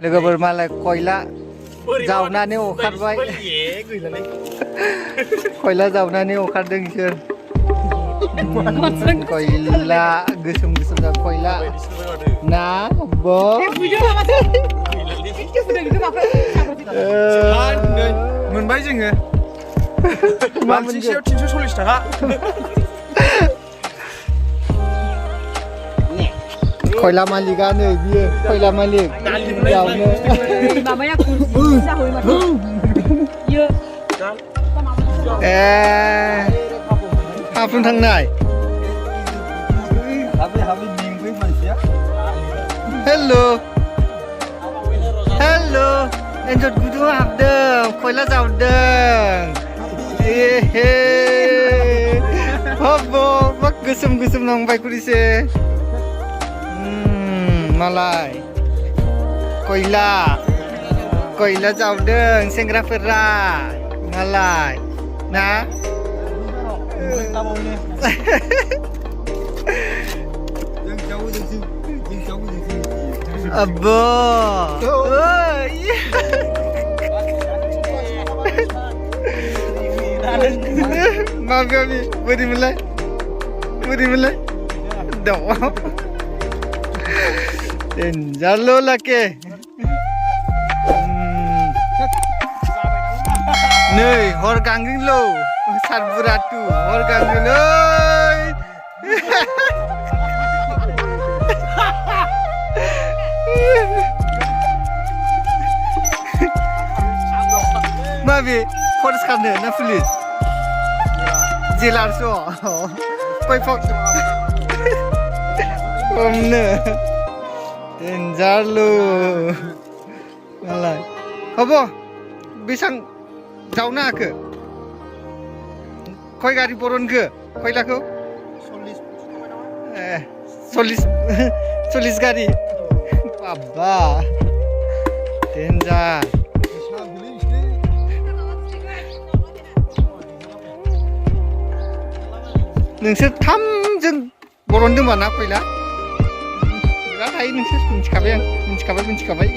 लोगोफोर मालाय खयला जावनानै अखारबाय खयला जावनानै अखारदों बिसोर खयला गोसोम गोसोम खयला ना bo मोनबाय जोङो बालथिंसेयाव 340 थाखा खयला मालिकआ नै बियो खयला मालिक जावनो माबाया kursi जाहै माथो इयो हाफुं थांनाय हेल' हेल' एन्जर गुदुं हाबदों खयला जावदों एहे हब मा गोसोम गोसोम नांबाय खुरिसे मालाय खयला खयला जावदों सेंग्राफोरा मालाय ना Abo, maaf kami, beri mulai, doa, dan jalo lagi, nih, hor ganging lo, sarburatu, hor ganging lo. Mabi, harus karena na pulis. Jelar so, koi fok. Omne, denjar lo. Malai. Apa? Bisang jauh na ke? Koi gari boron ke? Koi laku? Solis gari. Baba, denjar. नोंसोर थामजों बरनदोंबा ना खयला बिराद हायो नोंसोर मिथिखाबाय